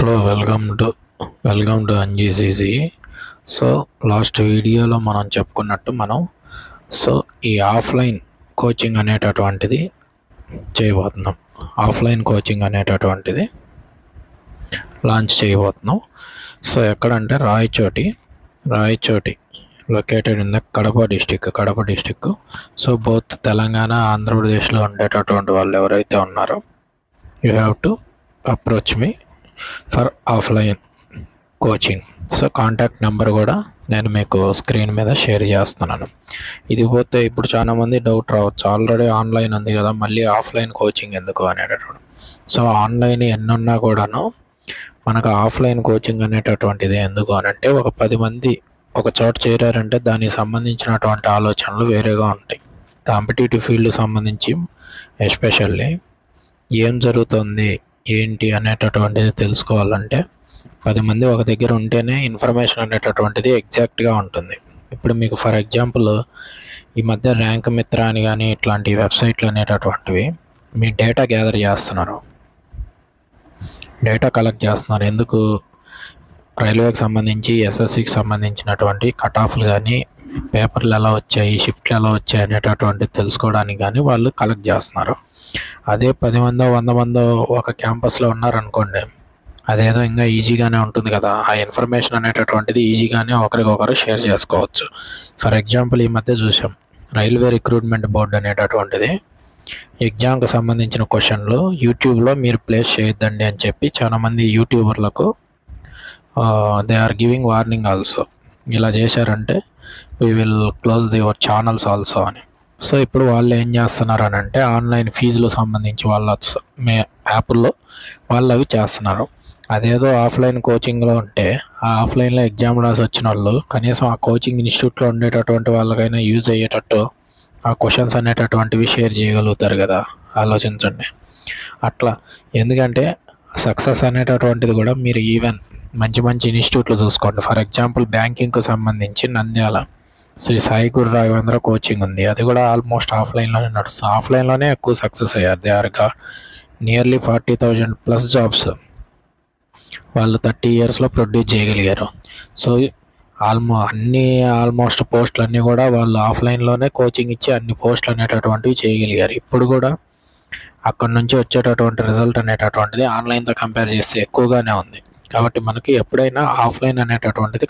Hello welcome to NGCC. So last వీడియోలో మనం చెప్పుకున్నట్టు ఈ ఆఫ్లైన్ కోచింగ్ అనేటటువంటిది చేయబోతున్నాం. ఆఫ్లైన్ కోచింగ్ అనేటటువంటిది లాంచ్ చేయబోతున్నాం. సో ఎక్కడంటే Rayachoti located in the Kadapa district. So both Telangana ఆంధ్రప్రదేశ్లో ఉండేటటువంటి వాళ్ళు ఎవరైతే ఉన్నారో you have to approach me for offline coaching. So contact number కూడా నేను మీకు స్క్రీన్ మీద షేర్ చేస్తున్నాను. ఇది పోతే ఇప్పుడు చాలామంది డౌట్ రావచ్చు, ఆల్రెడీ ఆన్లైన్ ఉంది కదా, మళ్ళీ ఆఫ్లైన్ కోచింగ్ ఎందుకు అనేటటువంటి. సో ఆన్లైన్ ఎన్నున్నా కూడాను మనకు ఆఫ్లైన్ కోచింగ్ అనేటటువంటిది ఎందుకు అనంటే, ఒక 10 మంది ఒక చోట చేరారంటే దానికి సంబంధించినటువంటి ఆలోచనలు వేరేగా ఉంటాయి. కాంపిటేటివ్ ఫీల్డ్ సంబంధించి ఎస్పెషల్లీ ఏం జరుగుతుంది ఏంటి అనేటటువంటిది తెలుసుకోవాలంటే 10 మంది ఒక దగ్గర ఉంటేనే ఇన్ఫర్మేషన్ అనేటటువంటిది ఎగ్జాక్ట్గా ఉంటుంది. ఇప్పుడు మీకు ఫర్ ఎగ్జాంపుల్ ఈ మధ్య ర్యాంక్ మిత్ర అని కానీ ఇట్లాంటి వెబ్సైట్లు అనేటటువంటివి మీ డేటా గ్యాదర్ చేస్తున్నారు, డేటా కలెక్ట్ చేస్తున్నారు. ఎందుకు? రైల్వేకి సంబంధించి ఎస్ఎస్సికి సంబంధించినటువంటి కట్ ఆఫ్లు కానీ, పేపర్లు ఎలా వచ్చాయి, షిఫ్ట్లు ఎలా వచ్చాయి అనేటటువంటిది తెలుసుకోవడానికి కానీ వాళ్ళు కలెక్ట్ చేస్తున్నారు. అదే 10 మందో 100 మందో ఒక క్యాంపస్లో ఉన్నారనుకోండి, అదేదో ఇంకా ఈజీగానే ఉంటుంది కదా. ఆ ఇన్ఫర్మేషన్ అనేటటువంటిది ఈజీగానే ఒకరికొకరు షేర్ చేసుకోవచ్చు. ఫర్ ఎగ్జాంపుల్ ఈ మధ్య చూసాం, రైల్వే రిక్రూట్మెంట్ బోర్డు అనేటటువంటిది ఎగ్జామ్కి సంబంధించిన క్వశ్చన్లు యూట్యూబ్లో మీరు ప్లేస్ చేయొద్దండి అని చెప్పి చాలామంది యూట్యూబర్లకు they are giving warning also. ఇలా చేశారంటే we will close your channels also అని. సో ఇప్పుడు వాళ్ళు ఏం చేస్తున్నారు అని అంటే, ఆన్లైన్ ఫీజులు సంబంధించి వాళ్ళ యాప్ల్లో వాళ్ళు అవి చేస్తున్నారు. అదేదో ఆఫ్లైన్ కోచింగ్లో ఉంటే ఆ ఆఫ్లైన్లో ఎగ్జామ్ రాసి వచ్చిన వాళ్ళు కనీసం ఆ కోచింగ్ ఇన్స్టిట్యూట్లో ఉండేటటువంటి వాళ్ళకైనా యూజ్ అయ్యేటట్టు ఆ క్వశ్చన్స్ అనేటటువంటివి షేర్ చేయగలుగుతారు కదా. ఆలోచించండి అట్లా. ఎందుకంటే సక్సెస్ అనేటటువంటిది కూడా మీరు ఈవెన్ మంచి ఇన్స్టిట్యూట్లు చూసుకోండి. ఫర్ ఎగ్జాంపుల్ బ్యాంకింగ్కు సంబంధించి నంద్యాల శ్రీ సాయి గురు రాఘవేంద్ర కోచింగ్ ఉంది. అది కూడా ఆల్మోస్ట్ ఆఫ్లైన్లోనే నడుస్తుంది. ఆఫ్లైన్లోనే ఎక్కువ సక్సెస్ అయ్యారు. దే ఆర్ నియర్లీ 40,000+ జాబ్స్ వాళ్ళు 30 ఇయర్స్లో ప్రొడ్యూస్ చేయగలిగారు. సో ఆల్మోస్ట్ పోస్టులు అన్నీ కూడా వాళ్ళు ఆఫ్లైన్లోనే కోచింగ్ ఇచ్చి అన్ని పోస్టులు అనేటటువంటివి చేయగలిగారు. ఇప్పుడు కూడా అక్కడ నుంచి వచ్చేటటువంటి రిజల్ట్ అనేటటువంటిది ఆన్లైన్తో కంపేర్ చేస్తే ఎక్కువగానే ఉంది. కాబట్టి మనకి ఎప్పుడైనా ఆఫ్లైన్ అనేటటువంటిది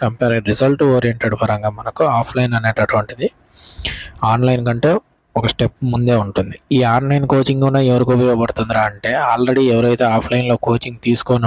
రిజల్ట్ ఓరియంటెడ్ పరంగా మనకు ఆఫ్లైన్ అనేటటువంటిది ఆన్లైన్ కంటే ఒక స్టెప్ ముందే ఉంటుంది. ఈ ఆన్లైన్ కోచింగ్ కూడా ఎవరికి ఉపయోగపడుతుందిరా అంటే, ఆల్రెడీ ఎవరైతే ఆఫ్లైన్లో కోచింగ్ తీసుకొని